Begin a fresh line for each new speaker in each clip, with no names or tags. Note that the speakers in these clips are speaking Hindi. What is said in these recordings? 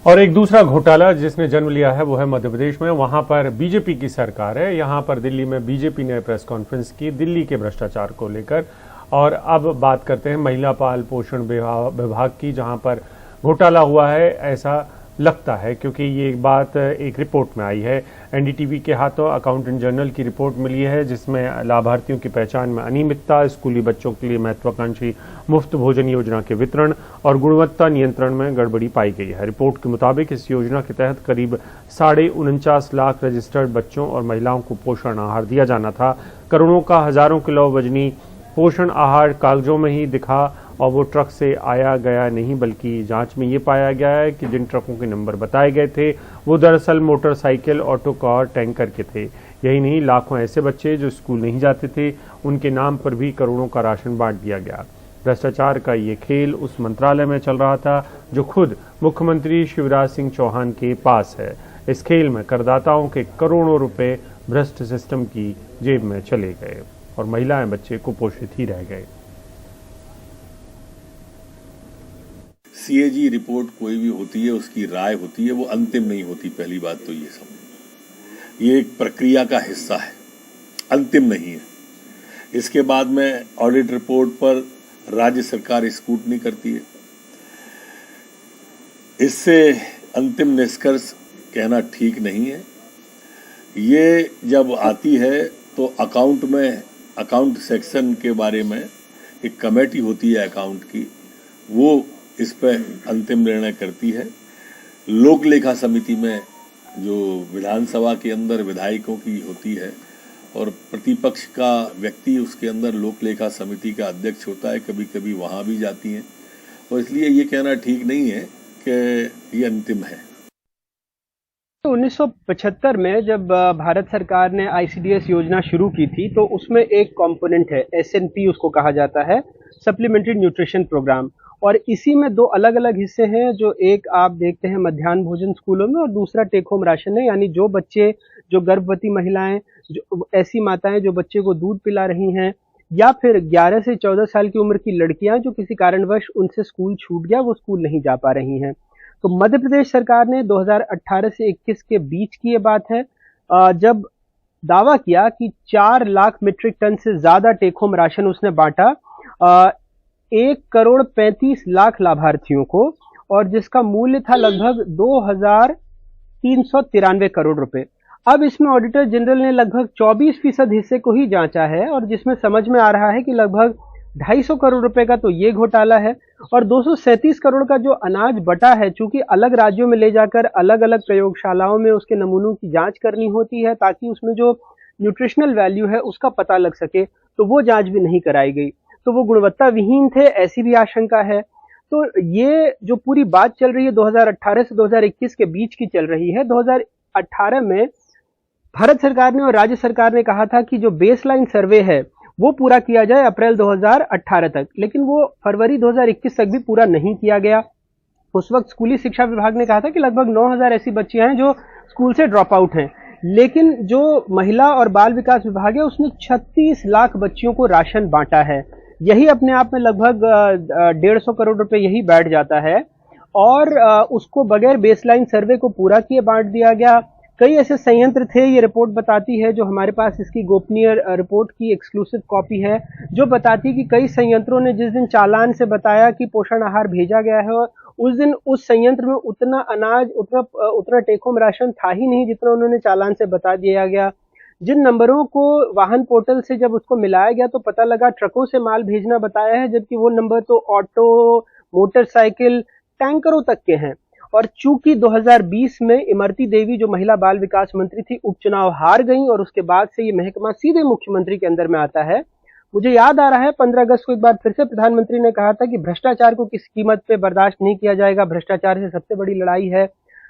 और एक दूसरा घोटाला जिसने जन्म लिया है वो है मध्य प्रदेश में। वहां पर बीजेपी की सरकार है। यहां पर दिल्ली में बीजेपी ने प्रेस कॉन्फ्रेंस की दिल्ली के भ्रष्टाचार को लेकर। और अब बात करते हैं महिला बाल पोषण विभाग की, जहां पर घोटाला हुआ है ऐसा लगता है, क्योंकि ये बात एक रिपोर्ट में आई है। एनडीटीवी के हाथों अकाउंटेंट जनरल की रिपोर्ट मिली है, जिसमें लाभार्थियों की पहचान में अनियमितता, स्कूली बच्चों के लिए महत्वाकांक्षी मुफ्त भोजन योजना के वितरण और गुणवत्ता नियंत्रण में गड़बड़ी पाई गई है। रिपोर्ट के मुताबिक इस योजना के तहत करीब 49.5 लाख रजिस्टर्ड बच्चों और महिलाओं को पोषण आहार दिया जाना था। करोड़ों का हजारों किलो वजनी पोषण आहार कागजों में ही दिखा और वो ट्रक से आया गया नहीं, बल्कि जांच में ये पाया गया है कि जिन ट्रकों के नंबर बताए गए थे वो दरअसल मोटरसाइकिल, ऑटो कार, टैंकर के थे। यही नहीं, लाखों ऐसे बच्चे जो स्कूल नहीं जाते थे उनके नाम पर भी करोड़ों का राशन बांट दिया गया। भ्रष्टाचार का ये खेल उस मंत्रालय में चल रहा था जो खुद मुख्यमंत्री शिवराज सिंह चौहान के पास है। इस खेल में करदाताओं के करोड़ों रुपए भ्रष्ट सिस्टम की जेब में चले गए और महिलाएं बच्चे कुपोषित ही रह गए।
सीएजी रिपोर्ट कोई भी होती है, उसकी राय होती है, वो अंतिम नहीं होती। पहली बात तो ये समझ, ये एक प्रक्रिया का हिस्सा है, अंतिम नहीं है। इसके बाद में ऑडिट रिपोर्ट पर राज्य सरकार स्क्रूटनी करती है। इससे अंतिम निष्कर्ष कहना ठीक नहीं है। ये जब आती है तो अकाउंट सेक्शन के बारे में एक कमेटी होती है अकाउंट की, वो इस पर अंतिम निर्णय करती है। लोक लेखा समिति में जो विधानसभा के अंदर विधायकों की होती है और प्रतिपक्ष का व्यक्ति उसके अंदर लोक लेखा समिति का अध्यक्ष होता है, कभी कभी वहां भी जाती हैं, और इसलिए ये कहना ठीक नहीं है कि ये अंतिम है।
1975 में जब भारत सरकार ने आईसीडीएस योजना शुरू की थी तो उसमें एक कंपोनेंट है, एसएनपी उसको कहा जाता है, सप्लीमेंट्री न्यूट्रिशन प्रोग्राम। और इसी में दो अलग अलग हिस्से हैं, जो एक आप देखते हैं मध्याह्न भोजन स्कूलों में और दूसरा टेक होम राशन है। यानी जो बच्चे, जो गर्भवती महिलाएं, जो ऐसी माताएं जो बच्चे को दूध पिला रही हैं, या फिर 11 से 14 साल की उम्र की लड़कियां जो किसी कारणवश उनसे स्कूल छूट गया, वो स्कूल नहीं जा पा रही हैं। तो मध्य प्रदेश सरकार ने 2018 से 21 के बीच की ये बात है, जब दावा किया कि 4 लाख मीट्रिक टन से ज्यादा टेक होम राशन उसने बांटा 1,35,00,000 लाभार्थियों को, और जिसका मूल्य था लगभग 2,393 करोड़ रुपए। अब इसमें ऑडिटर जनरल ने लगभग 24% हिस्से को ही जांचा है, और जिसमें समझ में आ रहा है कि लगभग 250 करोड़ रुपए का तो ये घोटाला है, और 237 करोड़ का जो अनाज बटा है, चूंकि अलग राज्यों में ले जाकर अलग अलग प्रयोगशालाओं में उसके नमूनों की जांच करनी होती है ताकि उसमें जो न्यूट्रिशनल वैल्यू है उसका पता लग सके, तो वो जांच भी नहीं कराई गई। तो वो गुणवत्ता विहीन थे, ऐसी भी आशंका है। तो ये जो पूरी बात चल रही है 2018 से 2021 के बीच की चल रही है। 2018 में भारत सरकार ने और राज्य सरकार ने कहा था कि जो बेसलाइन सर्वे है वो पूरा किया जाए अप्रैल 2018 तक, लेकिन वो फरवरी 2021 तक भी पूरा नहीं किया गया। उस वक्त स्कूली शिक्षा विभाग ने कहा था कि लगभग 9,000 ऐसी बच्चियां हैं जो स्कूल से ड्रॉप आउट हैं, लेकिन जो महिला और बाल विकास विभाग है उसने 36 लाख बच्चियों को राशन बांटा है। यही अपने आप में लगभग 150 करोड़ रुपए यही बैठ जाता है, और उसको बगैर बेसलाइन सर्वे को पूरा किए बांट दिया गया। कई ऐसे संयंत्र थे, ये रिपोर्ट बताती है, जो हमारे पास इसकी गोपनीय रिपोर्ट की एक्सक्लूसिव कॉपी है, जो बताती है कि कई संयंत्रों ने जिस दिन चालान से बताया कि पोषण आहार भेजा गया है, उस दिन उस संयंत्र में उतना अनाज, उतना टेक होम राशन था ही नहीं जितना उन्होंने चालान से बता दिया गया। जिन नंबरों को वाहन पोर्टल से जब उसको मिलाया गया तो पता लगा ट्रकों से माल भेजना बताया है, जबकि वो नंबर तो ऑटो, मोटरसाइकिल, टैंकरों तक के हैं। और चूंकि 2020 में इमरती देवी जो महिला बाल विकास मंत्री थी उपचुनाव हार गई, और उसके बाद से ये महकमा सीधे मुख्यमंत्री के अंदर में आता है। मुझे याद आ रहा है 15 अगस्त को एक बार फिर से प्रधानमंत्री ने कहा था कि भ्रष्टाचार को किसी कीमत पे बर्दाश्त नहीं किया जाएगा, भ्रष्टाचार से सबसे बड़ी लड़ाई है।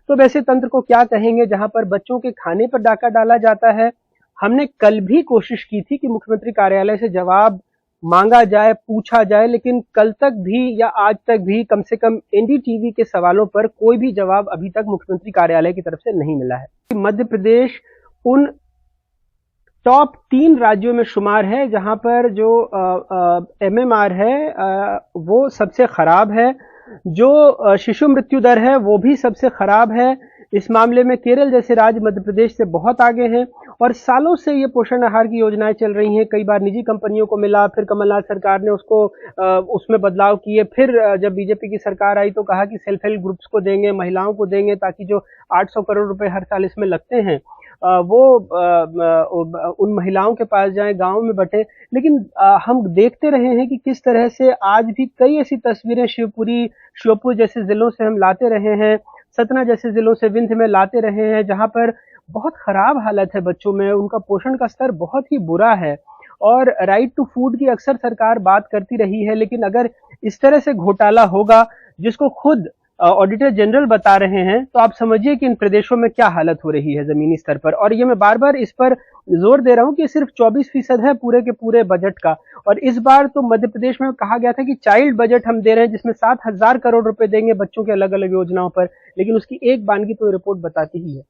तो वैसे तंत्र को क्या कहेंगे जहां पर बच्चों के खाने पर डाका डाला जाता है। हमने कल भी कोशिश की थी कि मुख्यमंत्री कार्यालय से जवाब मांगा जाए, पूछा जाए, लेकिन कल तक भी या आज तक भी कम से कम एनडीटीवी के सवालों पर कोई भी जवाब अभी तक मुख्यमंत्री कार्यालय की तरफ से नहीं मिला है। मध्य प्रदेश उन टॉप 3 राज्यों में शुमार है जहां पर जो एमएमआर है वो सबसे खराब है। जो शिशु मृत्यु दर है वो भी सबसे खराब है। इस मामले में केरल जैसे राज्य मध्य प्रदेश से बहुत आगे हैं और सालों से ये पोषण आहार की योजनाएं चल रही हैं। कई बार निजी कंपनियों को मिला, फिर कमलनाथ सरकार ने उसको उसमें बदलाव किए, फिर जब बीजेपी की सरकार आई तो कहा कि सेल्फ हेल्प ग्रुप्स को देंगे, महिलाओं को देंगे, ताकि जो 800 करोड़ रुपए हर साल इसमें लगते हैं वो उन महिलाओं के पास जाए, गांव में बटे। लेकिन हम देखते रहे हैं कि किस तरह से आज भी कई ऐसी तस्वीरें श्योपुर जैसे जिलों से हम लाते रहे हैं, सतना जैसे जिलों से विंध्य में लाते रहे हैं, जहां पर बहुत खराब हालत है बच्चों में, उनका पोषण का स्तर बहुत ही बुरा है। और राइट टू फूड की अक्सर सरकार बात करती रही है, लेकिन अगर इस तरह से घोटाला होगा जिसको खुद ऑडिटर जनरल बता रहे हैं, तो आप समझिए कि इन प्रदेशों में क्या हालत हो रही है जमीनी स्तर पर। और ये मैं बार बार इस पर जोर दे रहा हूं कि सिर्फ 24% है पूरे के पूरे बजट का, और इस बार तो मध्य प्रदेश में कहा गया था कि चाइल्ड बजट हम दे रहे हैं जिसमें 7,000 करोड़ रुपए देंगे बच्चों के अलग अलग योजनाओं पर, लेकिन उसकी एक बानगी तो रिपोर्ट बताती ही है।